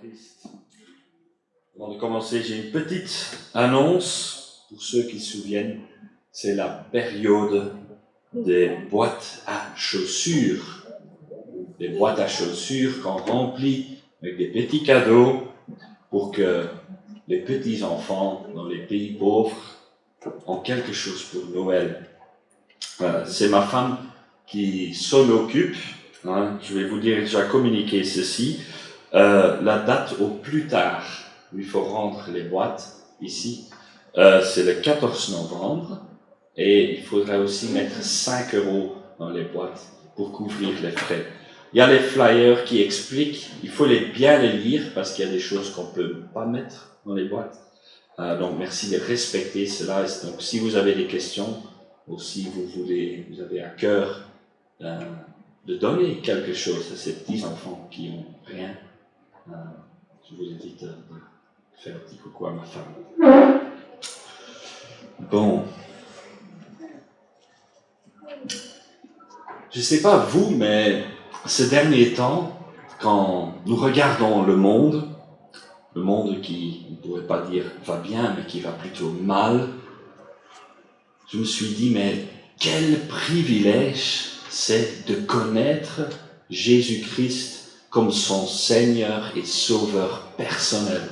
Christ. Avant de commencer, j'ai une petite annonce pour ceux qui se souviennent. C'est la période des boîtes à chaussures. Des boîtes à chaussures qu'on remplit avec des petits cadeaux pour que les petits-enfants dans les pays pauvres ont quelque chose pour Noël. C'est ma femme qui s'en occupe. Je vais vous dire, déjà communiqué ceci. La date au plus tard, il faut rendre les boîtes ici, c'est le 14 novembre et il faudra aussi mettre 5 € dans les boîtes pour couvrir les frais. Il y a les flyers qui expliquent, il faut bien les lire parce qu'il y a des choses qu'on ne peut pas mettre dans les boîtes. Donc merci de respecter cela. Donc si vous avez des questions ou si vous avez à cœur de donner quelque chose à ces petits enfants qui n'ont rien, je vous invite à faire un petit coucou à ma femme. Bon. Je ne sais pas vous, mais ces derniers temps, quand nous regardons le monde qui, on ne pourrait pas dire va bien, mais qui va plutôt mal, je me suis dit, mais quel privilège c'est de connaître Jésus-Christ comme son Seigneur et Sauveur personnel.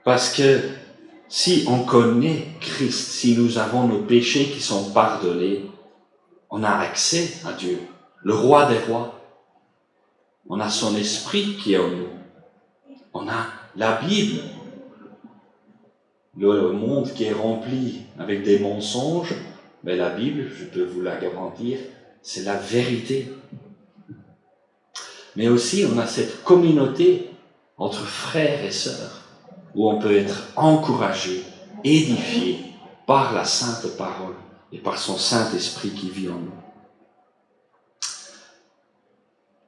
Parce que si on connaît Christ, si nous avons nos péchés qui sont pardonnés, on a accès à Dieu, le roi des rois. On a son esprit qui est en nous. On a la Bible. Le monde qui est rempli avec des mensonges, mais la Bible, je peux vous la garantir, c'est la vérité. Mais aussi, on a cette communauté entre frères et sœurs, où on peut être encouragé, édifié par la sainte parole et par son Saint-Esprit qui vit en nous.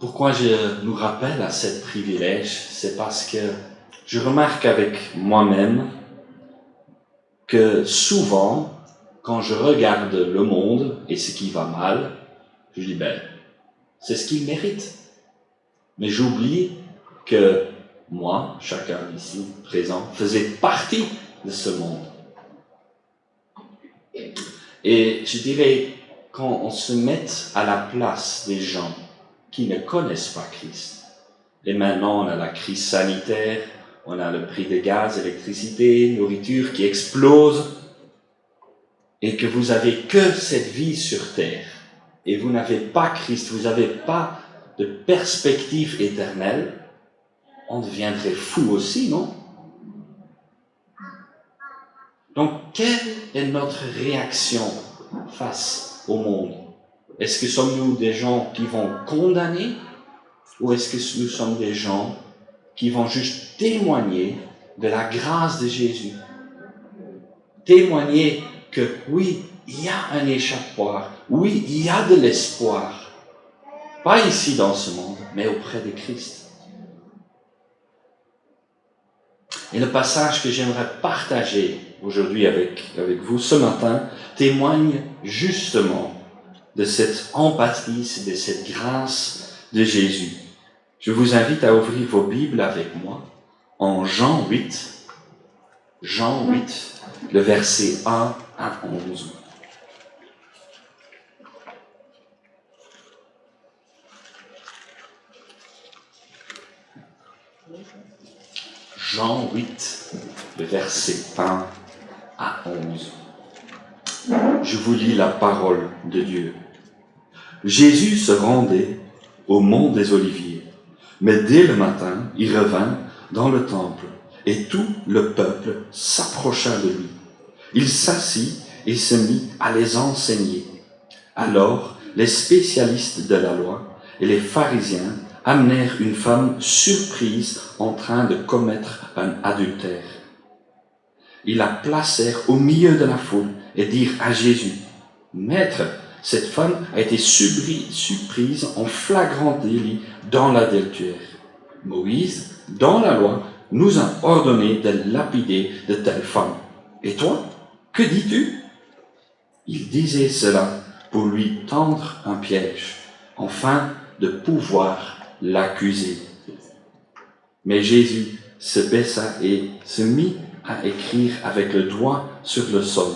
Pourquoi je nous rappelle à ce privilège, c'est parce que je remarque avec moi-même que souvent, quand je regarde le monde et ce qui va mal, je dis, c'est ce qu'il mérite. Mais j'oublie que moi, chacun ici présent, faisait partie de ce monde. Et je dirais, quand on se met à la place des gens qui ne connaissent pas Christ, et maintenant on a la crise sanitaire, on a le prix des gaz, électricité, nourriture qui explose, et que vous avez que cette vie sur terre, et vous n'avez pas Christ, vous n'avez pas de perspective éternelle, on deviendrait fou aussi, non? Donc, quelle est notre réaction face au monde? Est-ce que sommes-nous des gens qui vont condamner, ou est-ce que nous sommes des gens qui vont juste témoigner de la grâce de Jésus? Témoigner que oui, il y a un échappatoire, oui, il y a de l'espoir. Pas ici dans ce monde, mais auprès de Christ. Et le passage que j'aimerais partager aujourd'hui avec vous ce matin témoigne justement de cette empathie, de cette grâce de Jésus. Je vous invite à ouvrir vos Bibles avec moi en Jean 8, le verset 1 à 11. Jean 8, le verset 1 à 11. Je vous lis la parole de Dieu. Jésus se rendait au mont des Oliviers, mais dès le matin, il revint dans le temple, et tout le peuple s'approcha de lui. Il s'assit et se mit à les enseigner. Alors, les spécialistes de la loi et les pharisiens amenèrent une femme surprise en train de commettre un adultère. Ils la placèrent au milieu de la foule et dirent à Jésus, « Maître, cette femme a été surprise en flagrant délit dans l'adultère. Moïse, dans la loi, nous a ordonné de lapider de telles femmes. Et toi, que dis-tu » Il disait cela pour lui tendre un piège, afin de pouvoir l'accuser. Mais Jésus se baissa et se mit à écrire avec le doigt sur le sol.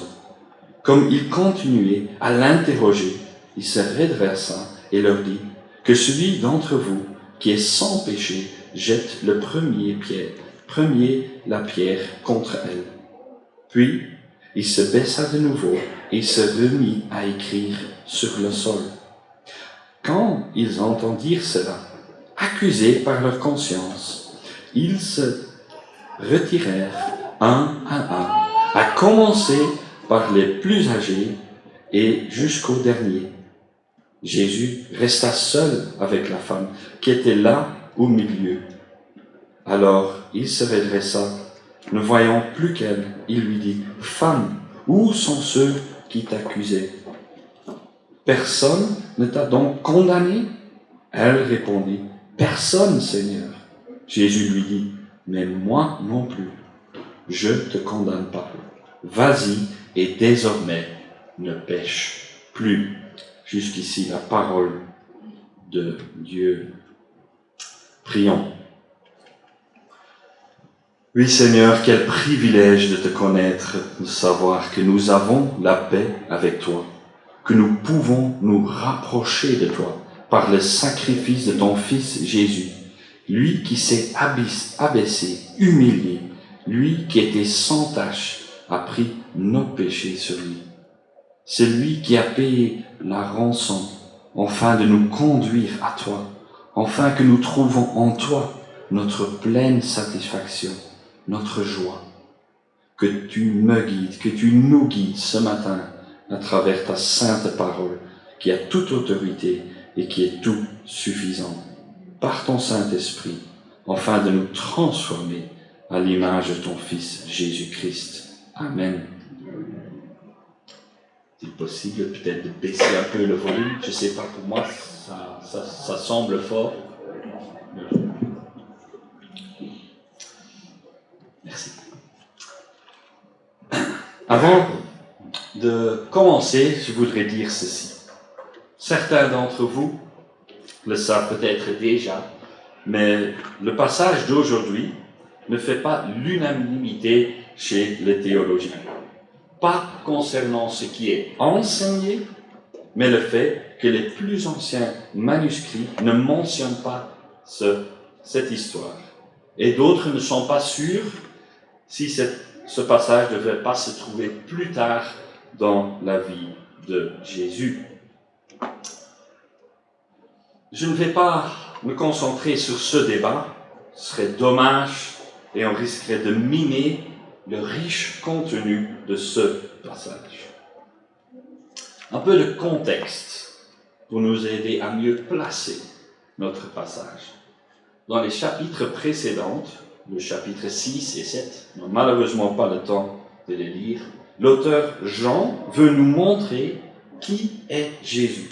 Comme il continuait à l'interroger, il se redressa et leur dit, « Que celui d'entre vous qui est sans péché jette le premier la pierre contre elle. » Puis, il se baissa de nouveau et se remit à écrire sur le sol. Quand ils entendirent cela, accusés par leur conscience, ils se retirèrent un à un, à commencer par les plus âgés et jusqu'au dernier. Jésus resta seul avec la femme qui était là au milieu. Alors il se redressa, ne voyant plus qu'elle, il lui dit, « Femme, où sont ceux qui t'accusaient? Personne ne t'a donc condamné ?» Elle répondit, « Personne, Seigneur. » Jésus lui dit, « Mais moi non plus, je ne te condamne pas. Vas-y et désormais ne pêche plus. » Jusqu'ici la parole de Dieu. Prions. Oui Seigneur, quel privilège de te connaître, de savoir que nous avons la paix avec toi, que nous pouvons nous rapprocher de toi par le sacrifice de ton Fils Jésus, lui qui s'est abaissé, humilié, lui qui était sans tache, a pris nos péchés sur lui. C'est lui qui a payé la rançon, afin de nous conduire à toi, afin que nous trouvons en toi notre pleine satisfaction, notre joie. Que tu me guides, que tu nous guides ce matin à travers ta sainte parole, qui a toute autorité et qui est tout suffisant, par ton Saint-Esprit, afin de nous transformer à l'image de ton Fils Jésus-Christ. Amen. C'est possible peut-être de baisser un peu le volume, je ne sais pas, pour moi ça semble fort. Merci. Avant de commencer, je voudrais dire ceci. Certains d'entre vous le savent peut-être déjà, mais le passage d'aujourd'hui ne fait pas l'unanimité chez les théologiens. Pas concernant ce qui est enseigné, mais le fait que les plus anciens manuscrits ne mentionnent pas cette histoire. Et d'autres ne sont pas sûrs si ce passage ne devrait pas se trouver plus tard dans la vie de Jésus. Je ne vais pas me concentrer sur ce débat, ce serait dommage et on risquerait de miner le riche contenu de ce passage. Un peu de contexte pour nous aider à mieux placer notre passage. Dans les chapitres précédents, le chapitre 6 et 7, n'ont malheureusement pas le temps de les lire, l'auteur Jean veut nous montrer qui est Jésus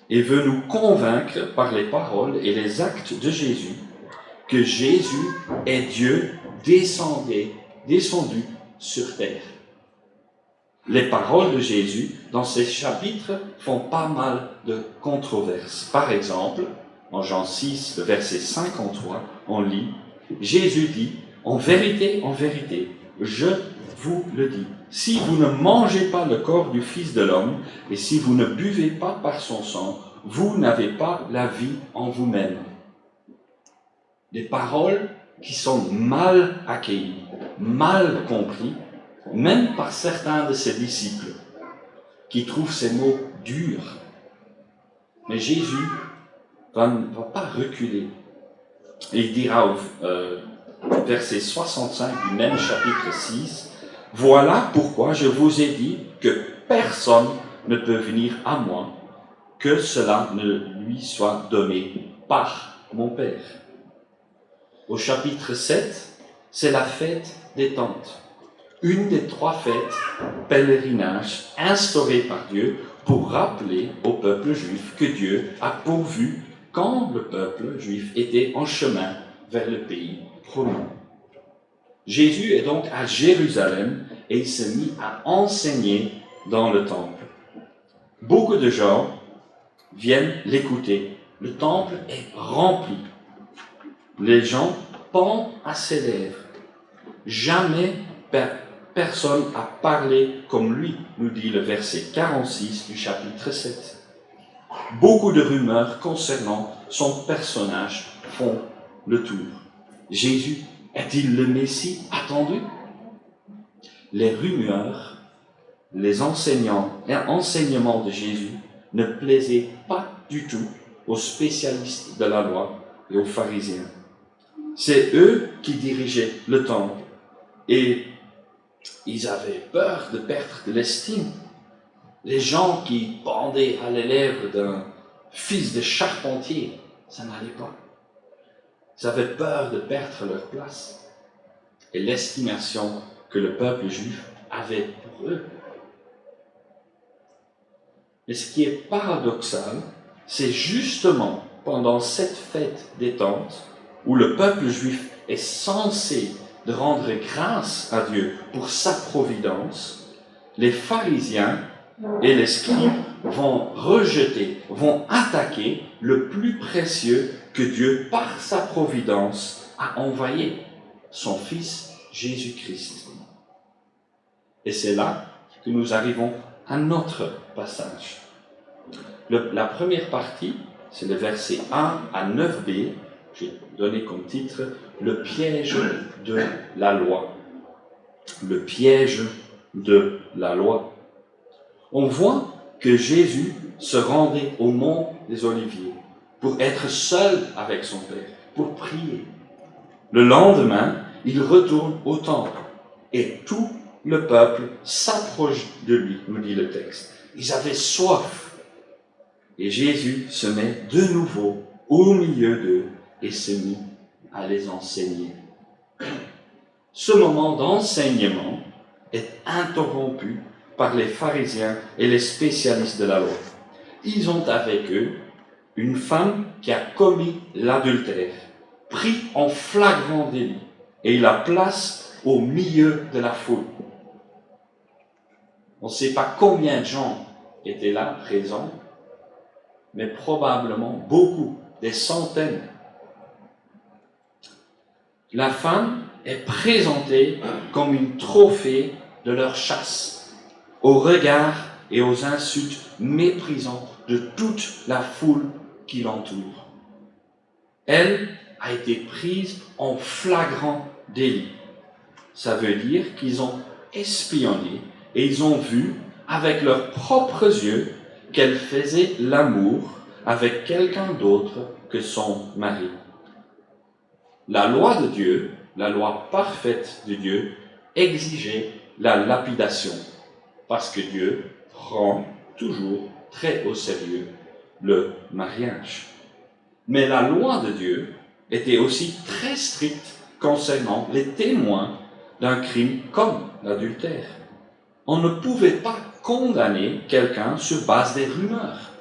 et veut nous convaincre par les paroles et les actes de Jésus que Jésus est Dieu descendu sur terre. Les paroles de Jésus dans ces chapitres font pas mal de controverses. Par exemple, en Jean 6, le verset 53, on lit « Jésus dit, en vérité, je vous le dis, si vous ne mangez pas le corps du Fils de l'homme et si vous ne buvez pas par son sang, vous n'avez pas la vie en vous-même. » Des paroles qui sont mal accueillies, mal comprises, même par certains de ses disciples, qui trouvent ces mots durs. Mais Jésus ne va pas reculer. Et il dira au verset 65 du même chapitre 6, « Voilà pourquoi je vous ai dit que personne ne peut venir à moi, que cela ne lui soit donné par mon Père. » Au chapitre 7, c'est la fête des tentes. Une des 3 fêtes pèlerinages instaurées par Dieu pour rappeler au peuple juif que Dieu a pourvu quand le peuple juif était en chemin vers le pays promis. Jésus est donc à Jérusalem et il s'est mis à enseigner dans le temple. Beaucoup de gens viennent l'écouter, Le temple est rempli. Les gens pendent à ses lèvres. Jamais personne a parlé comme lui, nous dit le verset 46 du chapitre 7. Beaucoup de rumeurs concernant son personnage font le tour. Jésus est-il le Messie attendu? Les rumeurs, les enseignements de Jésus ne plaisaient pas du tout aux spécialistes de la loi et aux pharisiens. C'est eux qui dirigeaient le temple et ils avaient peur de perdre de l'estime. Les gens qui pendaient à les lèvres d'un fils de charpentier, ça n'allait pas. Ils avaient peur de perdre leur place et l'estimation que le peuple juif avait pour eux. Mais ce qui est paradoxal, c'est justement pendant cette fête des tentes, où le peuple juif est censé de rendre grâce à Dieu pour sa providence, les pharisiens et les scribes vont rejeter, vont attaquer le plus précieux que Dieu, par sa providence, a envoyé, son Fils Jésus-Christ. Et c'est là que nous arrivons à notre passage. La première partie, c'est le verset 1 à 9b. J'ai donné comme titre « Le piège de la loi ». Le piège de la loi. On voit que Jésus se rendait au mont des Oliviers pour être seul avec son Père, pour prier. Le lendemain, il retourne au temple et tout le peuple s'approche de lui, nous dit le texte. Ils avaient soif. Et Jésus se met de nouveau au milieu d'eux et se mit à les enseigner. Ce moment d'enseignement est interrompu par les pharisiens et les spécialistes de la loi. Ils ont avec eux une femme qui a commis l'adultère, pris en flagrant délit, et ils la placent au milieu de la foule. On ne sait pas combien de gens étaient là, présents, mais probablement beaucoup, des centaines. La femme est présentée comme une trophée de leur chasse, aux regards et aux insultes méprisants de toute la foule qui l'entoure. Elle a été prise en flagrant délit. Ça veut dire qu'ils ont espionné et ils ont vu avec leurs propres yeux qu'elle faisait l'amour avec quelqu'un d'autre que son mari. La loi de Dieu, la loi parfaite de Dieu, exigeait la lapidation, parce que Dieu prend toujours très au sérieux le mariage. Mais la loi de Dieu était aussi très stricte concernant les témoins d'un crime comme l'adultère. On ne pouvait pas condamner quelqu'un sur base des rumeurs.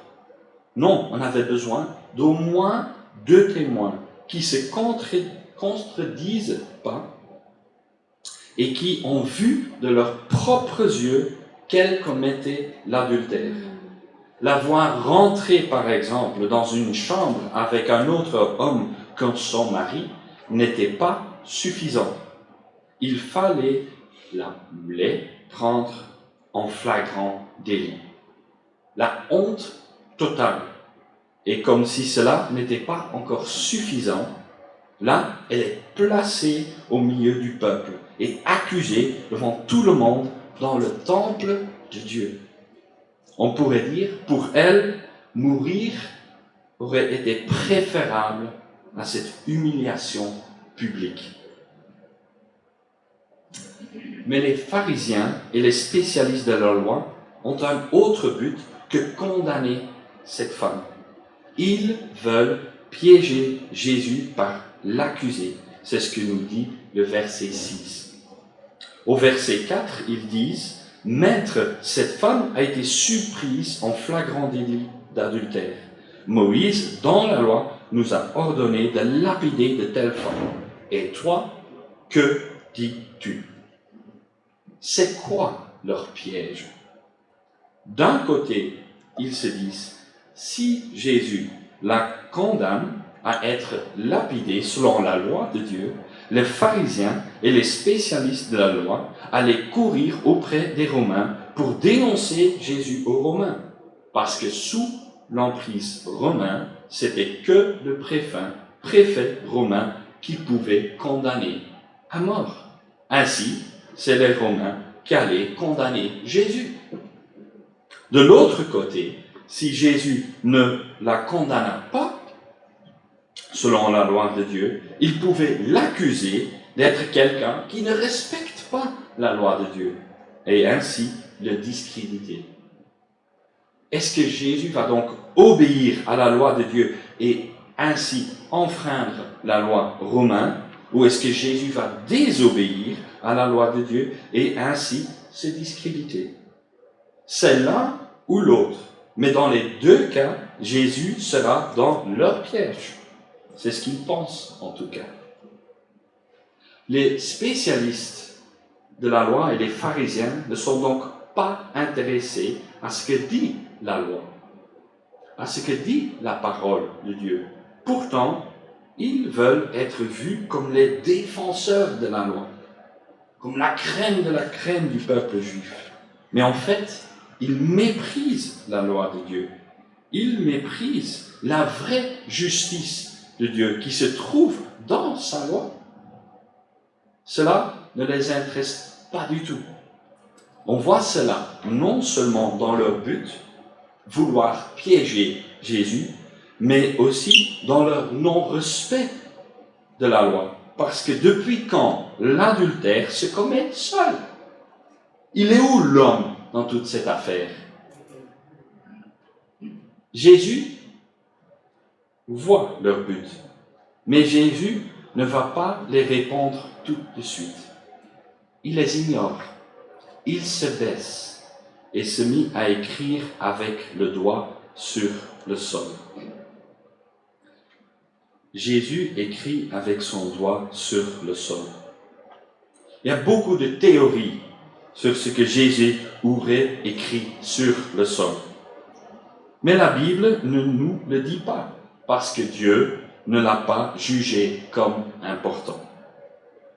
Non, on avait besoin d'au moins 2 témoins qui se contredisent pas et qui ont vu de leurs propres yeux qu'elle commettait l'adultère. La voir rentrer, par exemple, dans une chambre avec un autre homme que son mari n'était pas suffisant. Il fallait les prendre en flagrant délit. La honte totale. Et comme si cela n'était pas encore suffisant, là, elle est placée au milieu du peuple et accusée devant tout le monde dans le temple de Dieu. On pourrait dire, pour elle, mourir aurait été préférable à cette humiliation publique. Mais les pharisiens et les spécialistes de la loi ont un autre but que condamner cette femme. Ils veulent piéger Jésus par l'accuser. C'est ce que nous dit le verset 6. Au verset 4, ils disent « Maître, cette femme a été surprise en flagrant délit d'adultère. Moïse, dans la loi, nous a ordonné de lapider de telles femmes. Et toi, que dis-tu » C'est quoi leur piège? D'un côté, ils se disent, si Jésus la condamne à être lapidée selon la loi de Dieu, les pharisiens et les spécialistes de la loi allaient courir auprès des Romains pour dénoncer Jésus aux Romains, parce que sous l'emprise romaine, c'était que le préfet romain qui pouvait condamner à mort. Ainsi, c'est les Romains qui allaient condamner Jésus. De l'autre côté, si Jésus ne la condamna pas, selon la loi de Dieu, il pouvait l'accuser d'être quelqu'un qui ne respecte pas la loi de Dieu, et ainsi le discréditer. Est-ce que Jésus va donc obéir à la loi de Dieu et ainsi enfreindre la loi romaine, ou est-ce que Jésus va désobéir à la loi de Dieu et ainsi se discréditer? C'est l'un ou l'autre, mais dans les deux cas, Jésus sera dans leur piège. C'est ce qu'ils pensent en tout cas. Les spécialistes de la loi et les pharisiens ne sont donc pas intéressés à ce que dit la loi, à ce que dit la parole de Dieu. Pourtant, ils veulent être vus comme les défenseurs de la loi, comme la crème de la crème du peuple juif. Mais en fait, ils méprisent la loi de Dieu. Ils méprisent la vraie justice de Dieu qui se trouve dans sa loi. Cela ne les intéresse pas du tout. On voit cela non seulement dans leur but, vouloir piéger Jésus, mais aussi dans leur non-respect de la loi. Parce que depuis quand l'adultère se commet seul? Il est où l'homme dans toute cette affaire? Jésus voit leur but, mais Jésus ne va pas les répondre tout de suite. Il les ignore. Il se baisse et se mit à écrire avec le doigt sur le sol. Jésus écrit avec son doigt sur le sol. Il y a beaucoup de théories sur ce que Jésus aurait écrit sur le sol. Mais la Bible ne nous le dit pas, parce que Dieu ne l'a pas jugé comme important.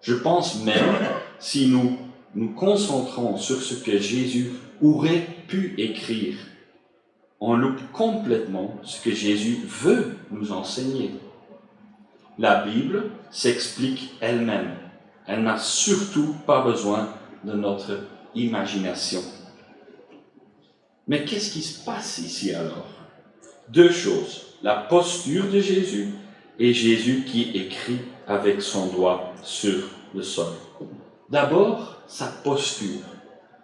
Je pense même, si nous nous concentrons sur ce que Jésus aurait pu écrire, on loupe complètement ce que Jésus veut nous enseigner. La Bible s'explique elle-même. Elle n'a surtout pas besoin de notre imagination. Mais qu'est-ce qui se passe ici alors? Deux choses, la posture de Jésus et Jésus qui écrit avec son doigt sur le sol. D'abord, sa posture.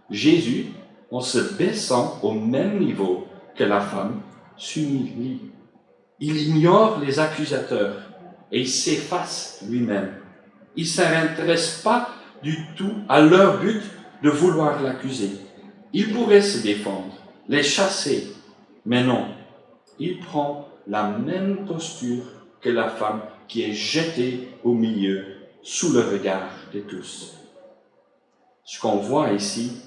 Jésus, en se baissant au même niveau que la femme, s'humilie. Il ignore les accusateurs et il s'efface lui-même. Il ne s'intéresse pas du tout à leur but de vouloir l'accuser. Il pourrait se défendre, les chasser, mais non. Il prend la même posture que la femme qui est jetée au milieu sous le regard de tous. Ce qu'on voit ici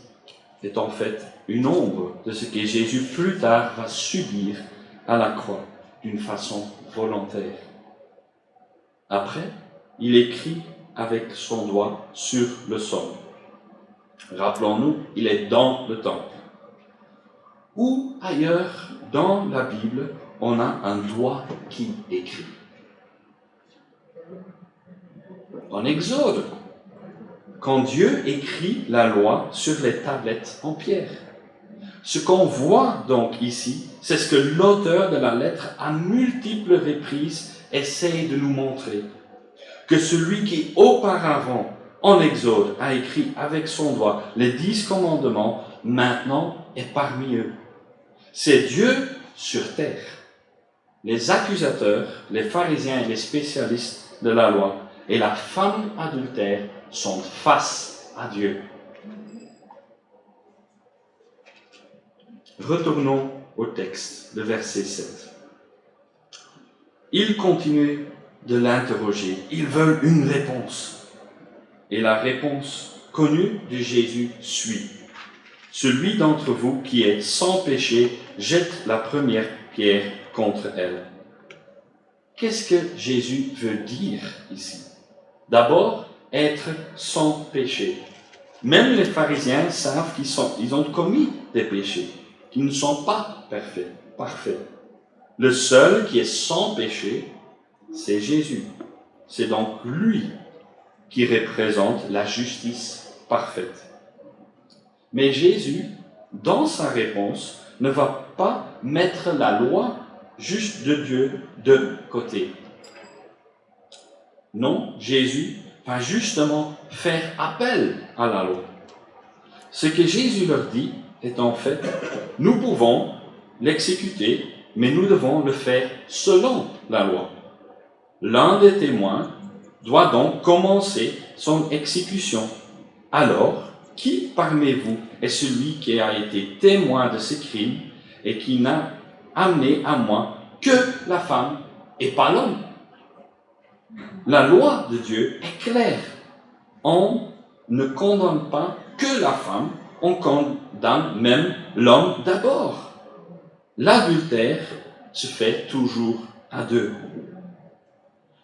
est en fait une ombre de ce que Jésus plus tard va subir à la croix d'une façon volontaire. Après, il écrit avec son doigt sur le sol. Rappelons-nous, il est dans le temple. Ou ailleurs dans la Bible, on a un doigt qui écrit. En Exode, quand Dieu écrit la loi sur les tablettes en pierre. Ce qu'on voit donc ici, c'est ce que l'auteur de la lettre, à multiples reprises, essaye de nous montrer. Que celui qui auparavant, en Exode, a écrit avec son doigt les 10 commandements, maintenant est parmi eux. C'est Dieu sur terre. Les accusateurs, les pharisiens et les spécialistes de la loi et la femme adultère sont face à Dieu. Retournons au texte, le verset 7. Ils continuent de l'interroger. Ils veulent une réponse. Et la réponse connue de Jésus suit. Celui d'entre vous qui est sans péché jette la première pierre contre elle. qu'est-ce que Jésus veut dire ici? D'abord, être sans péché. Même les pharisiens savent qu'ils ont commis des péchés, qu'ils ne sont pas parfaits. Le seul qui est sans péché, c'est Jésus. C'est donc lui qui représente la justice parfaite. Mais Jésus, dans sa réponse, ne va pas mettre la loi juste de Dieu de côté. Non, Jésus va justement faire appel à la loi. Ce que Jésus leur dit est en fait, nous pouvons l'exécuter, mais nous devons le faire selon la loi. L'un des témoins doit donc commencer son exécution. Alors, qui parmi vous est celui qui a été témoin de ce crime et qui n'a amené à moi que la femme et pas l'homme? La loi de Dieu est claire. On ne condamne pas que la femme, on condamne même l'homme d'abord. L'adultère se fait toujours à deux.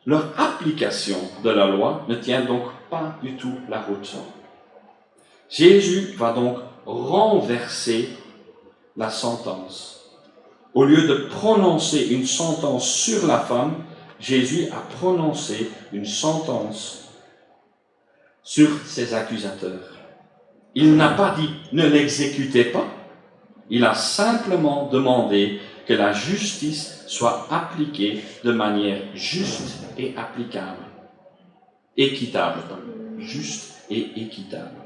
Leur application de la loi ne tient donc pas du tout la route. Jésus va donc renverser la sentence. Au lieu de prononcer une sentence sur la femme, Jésus a prononcé une sentence sur ses accusateurs. Il n'a pas dit « ne l'exécutez pas », il a simplement demandé que la justice soit appliquée de manière juste et applicable. Équitable, juste et équitable.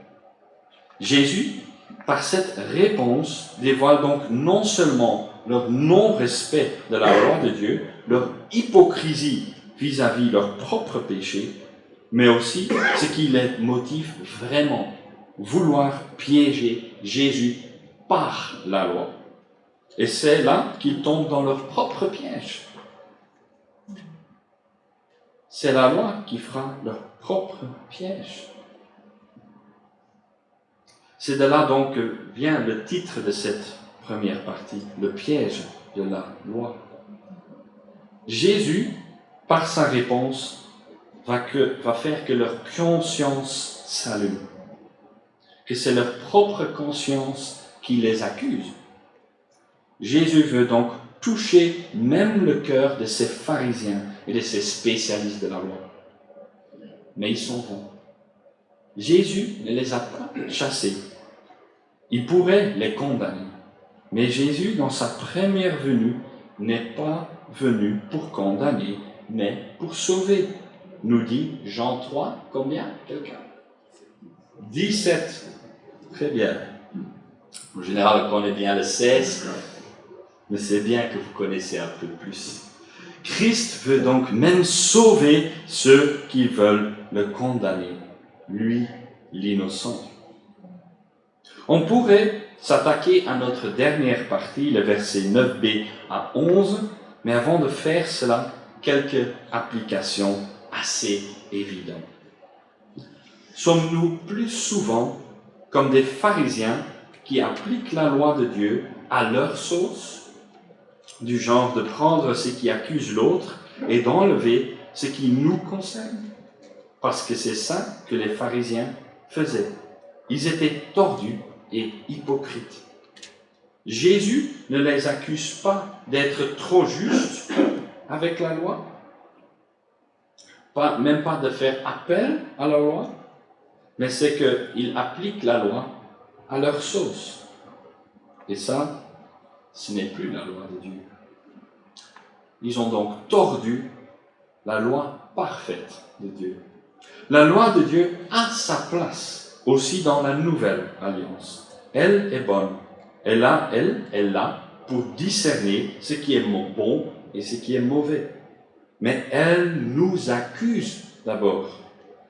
Jésus, par cette réponse, dévoile donc non seulement leur non-respect de la loi de Dieu, leur hypocrisie vis-à-vis leur propre péché, mais aussi ce qui les motive vraiment, vouloir piéger Jésus par la loi. Et c'est là qu'ils tombent dans leur propre piège. C'est la loi qui fera leur propre piège. C'est de là donc que vient le titre de cette première partie, le piège de la loi. Jésus, par sa réponse, va faire que leur conscience s'allume, que c'est leur propre conscience qui les accuse. Jésus veut donc toucher même le cœur de ces pharisiens et de ces spécialistes de la loi. Mais ils s'en vont. Jésus ne les a pas chassés. Il pourrait les condamner. Mais Jésus, dans sa première venue, n'est pas venu pour condamner, mais pour sauver. Nous dit Jean 3, combien? Quelqu'un? 17. Très bien. En général, on connaît bien le 16, mais c'est bien que vous connaissez un peu plus. Christ veut donc même sauver ceux qui veulent le condamner, lui, l'innocent. On pourrait s'attaquer à notre dernière partie, le verset 9b à 11, mais avant de faire cela, quelques applications assez évidentes. Sommes-nous plus souvent comme des pharisiens qui appliquent la loi de Dieu à leur sauce, du genre de prendre ce qui accuse l'autre et d'enlever ce qui nous concerne? Parce que c'est ça que les pharisiens faisaient. Ils étaient tordus et hypocrites. Jésus ne les accuse pas d'être trop justes avec la loi, même pas de faire appel à la loi, mais c'est qu'ils appliquent la loi à leur sauce. Et ça, ce n'est plus la loi de Dieu. Ils ont donc tordu la loi parfaite de Dieu. La loi de Dieu a sa place aussi dans la nouvelle alliance. Elle est bonne. Elle est là pour discerner ce qui est bon et ce qui est mauvais. Mais elle nous accuse d'abord.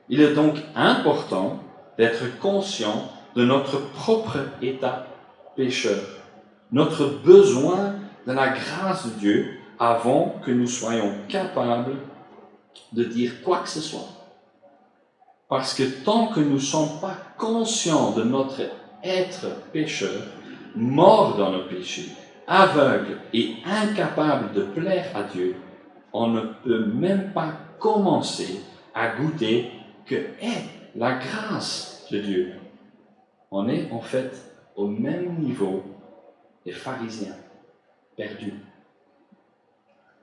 Il est donc important d'être conscient de notre propre état pécheur, notre besoin de la grâce de Dieu avant que nous soyons capables de dire quoi que ce soit. Parce que tant que nous ne sommes pas conscients de notre être pécheur, mort dans nos péchés, aveugle et incapable de plaire à Dieu, on ne peut même pas commencer à goûter que est la grâce de Dieu. On est en fait au même niveau des pharisiens perdus.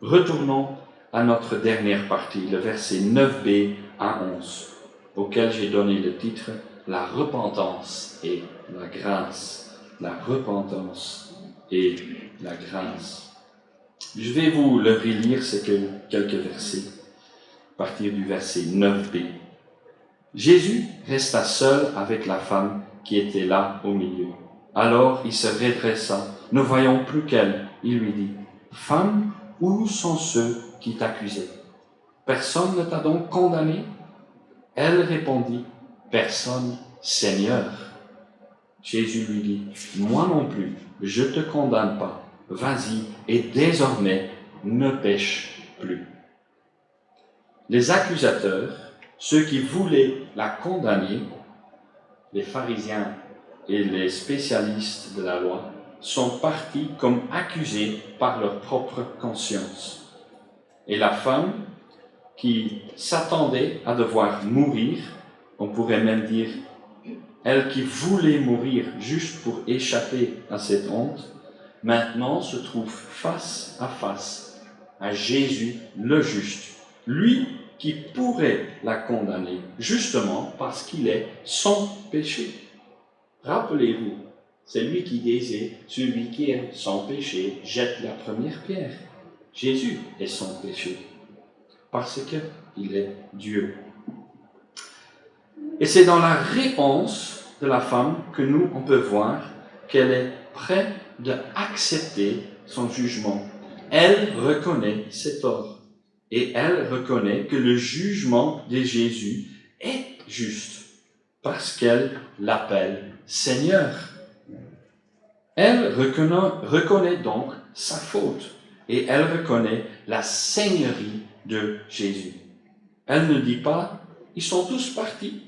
Retournons à notre dernière partie, le verset 9b à 11, auquel j'ai donné le titre « La repentance et la grâce ». La repentance et la grâce. Je vais vous le relire, ces quelques versets, à partir du verset 9b. Jésus resta seul avec la femme qui était là au milieu. Alors il se redressa, ne voyant plus qu'elle, il lui dit, « Femme, où sont ceux qui t'accusaient? Personne ne t'a donc condamné ?» Elle répondit, « Personne, Seigneur. » Jésus lui dit, « Moi non plus, je ne te condamne pas. Vas-y et désormais ne pêche plus. » Les accusateurs, ceux qui voulaient la condamner, les pharisiens et les spécialistes de la loi, sont partis comme accusés par leur propre conscience. Et la femme qui s'attendait à devoir mourir, on pourrait même dire, elle qui voulait mourir juste pour échapper à cette honte, maintenant se trouve face à Jésus le juste, lui qui pourrait la condamner, justement parce qu'il est sans péché. Rappelez-vous, c'est lui qui disait, celui qui est sans péché jette la première pierre. Jésus est sans péché, parce qu'il est Dieu. Et c'est dans la réponse de la femme que nous, on peut voir qu'elle est prête d'accepter son jugement. Elle reconnaît ses torts et elle reconnaît que le jugement de Jésus est juste parce qu'elle l'appelle Seigneur. Elle reconnaît donc sa faute et elle reconnaît la seigneurie de Jésus. Elle ne dit pas, ils sont tous partis,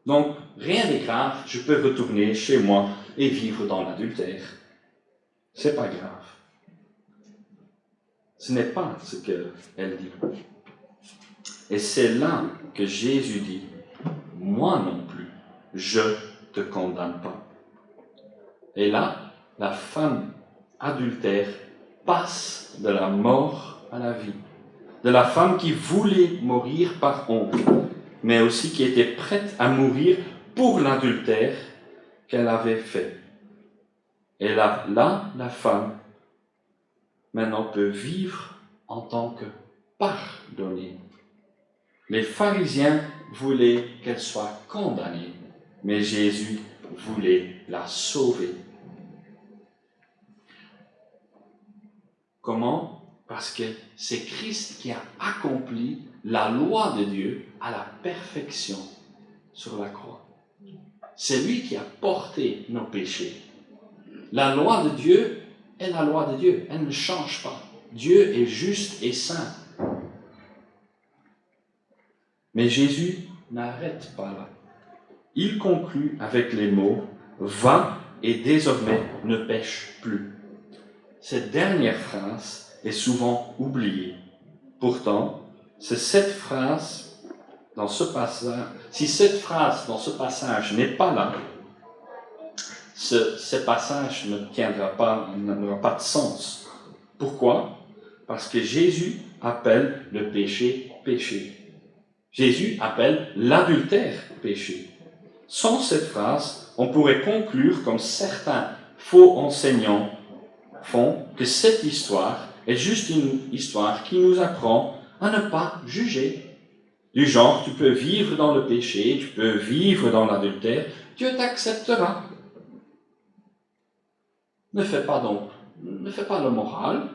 donc rien de grave, je peux retourner chez moi et vivre dans l'adultère. C'est pas grave. Ce n'est pas ce qu'elle dit. Et c'est là que Jésus dit, moi non plus, je ne te condamne pas. Et là, la femme adultère passe de la mort à la vie. De la femme qui voulait mourir par honte, mais aussi qui était prête à mourir pour l'adultère qu'elle avait fait. Et là, la femme, maintenant, peut vivre en tant que pardonnée. Les pharisiens voulaient qu'elle soit condamnée, mais Jésus voulait la sauver. Comment? Parce que c'est Christ qui a accompli la loi de Dieu à la perfection sur la croix. C'est lui qui a porté nos péchés. La loi de Dieu est la loi de Dieu, elle ne change pas. Dieu est juste et saint. Mais Jésus n'arrête pas là. Il conclut avec les mots « Va et désormais ne pêche plus ». Cette dernière phrase est souvent oubliée. Pourtant, c'est cette phrase dans ce passage, si cette phrase dans ce passage n'est pas là, ce passage n'aura pas de sens. Pourquoi? Parce que Jésus appelle le péché péché. Jésus appelle l'adultère péché. Sans cette phrase, on pourrait conclure, comme certains faux enseignants font, que cette histoire est juste une histoire qui nous apprend à ne pas juger. Du genre, tu peux vivre dans le péché, tu peux vivre dans l'adultère, Dieu t'acceptera. Ne fais pas le moral.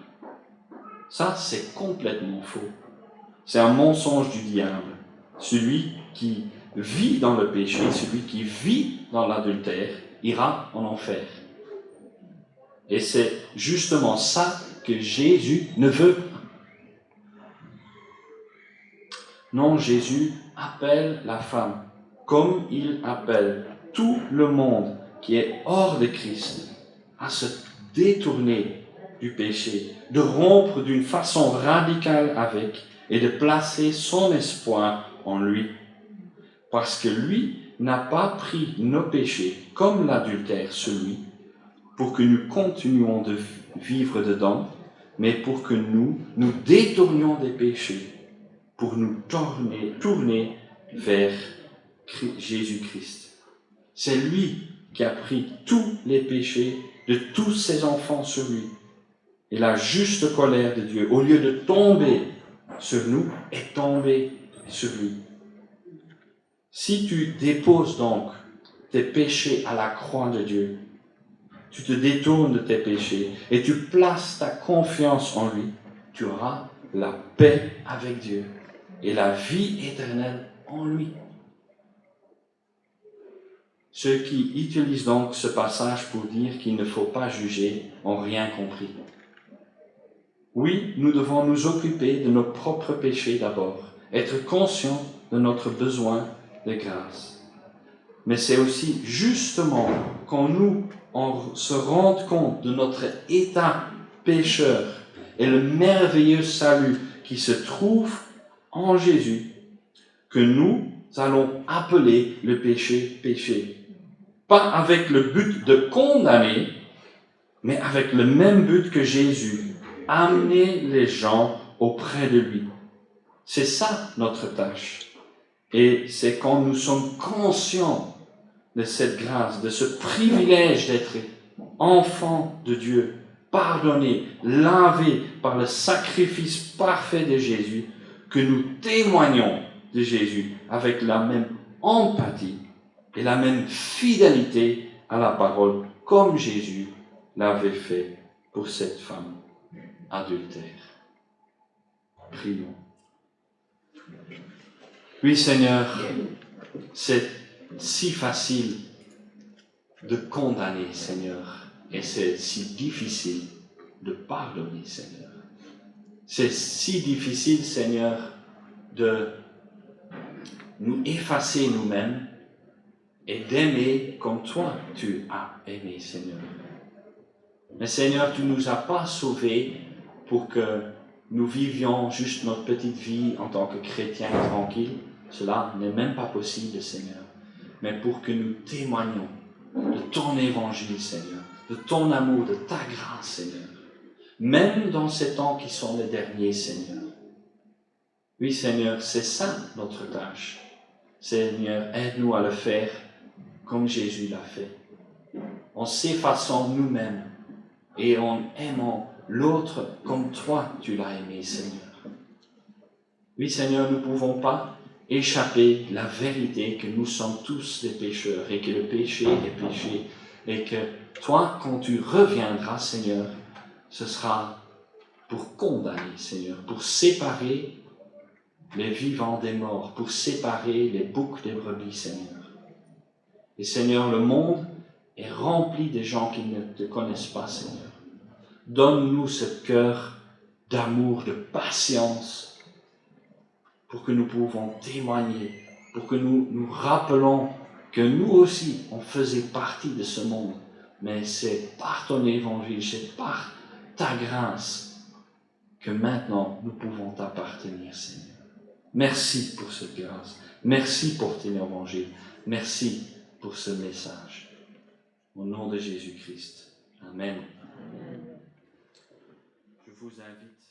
Ça, c'est complètement faux. C'est un mensonge du diable. Celui qui vit dans le péché, celui qui vit dans l'adultère, ira en enfer. Et c'est justement ça que Jésus ne veut pas. Non, Jésus appelle la femme, comme il appelle tout le monde qui est hors de Christ, à se détourner du péché, de rompre d'une façon radicale avec et de placer son espoir en lui. Parce que lui n'a pas pris nos péchés comme l'adultère celui, pour que nous continuions de vivre dedans, mais pour que nous nous détournions des péchés, pour nous tourner vers Jésus-Christ. C'est lui qui a pris tous les péchés de tous ses enfants sur lui. Et la juste colère de Dieu, au lieu de tomber sur nous, est tombée sur lui. Si tu déposes donc tes péchés à la croix de Dieu, tu te détournes de tes péchés et tu places ta confiance en lui, tu auras la paix avec Dieu et la vie éternelle en lui. Ceux qui utilisent donc ce passage pour dire qu'il ne faut pas juger n'ont rien compris. Oui, nous devons nous occuper de nos propres péchés d'abord, être conscients de notre besoin de grâce. Mais c'est aussi justement quand on se rend compte de notre état pécheur et le merveilleux salut qui se trouve en Jésus que nous allons appeler le péché péché. Pas avec le but de condamner, mais avec le même but que Jésus, amener les gens auprès de lui. C'est ça notre tâche. Et c'est quand nous sommes conscients de cette grâce, de ce privilège d'être enfant de Dieu, pardonné, lavé par le sacrifice parfait de Jésus, que nous témoignons de Jésus avec la même empathie et la même fidélité à la parole, comme Jésus l'avait fait pour cette femme adultère. Prions. Oui, Seigneur, c'est si facile de condamner, Seigneur, et c'est si difficile de pardonner, Seigneur. C'est si difficile, Seigneur, de nous effacer nous-mêmes et d'aimer comme toi tu as aimé, Seigneur. Mais Seigneur, tu ne nous as pas sauvés pour que nous vivions juste notre petite vie en tant que chrétiens tranquilles. Cela n'est même pas possible, Seigneur. Mais pour que nous témoignions de ton évangile, Seigneur, de ton amour, de ta grâce, Seigneur. Même dans ces temps qui sont les derniers, Seigneur. Oui, Seigneur, c'est ça notre tâche. Seigneur, aide-nous à le faire comme Jésus l'a fait. En s'effaçant nous-mêmes et en aimant l'autre comme toi tu l'as aimé, Seigneur. Oui, Seigneur, nous ne pouvons pas échapper la vérité que nous sommes tous des pécheurs et que le péché est péché et que toi, quand tu reviendras, Seigneur, ce sera pour condamner, Seigneur, pour séparer les vivants des morts, pour séparer les boucs des brebis, Seigneur. Et Seigneur, le monde est rempli de gens qui ne te connaissent pas, Seigneur. Donne-nous ce cœur d'amour, de patience, pour que nous pouvons témoigner, pour que nous nous rappelons que nous aussi, on faisait partie de ce monde. Mais c'est par ton évangile, c'est par ta grâce que maintenant nous pouvons t'appartenir, Seigneur. Merci pour cette grâce. Merci pour ton évangile. Merci pour ce message. Au nom de Jésus-Christ. Amen. Je vous invite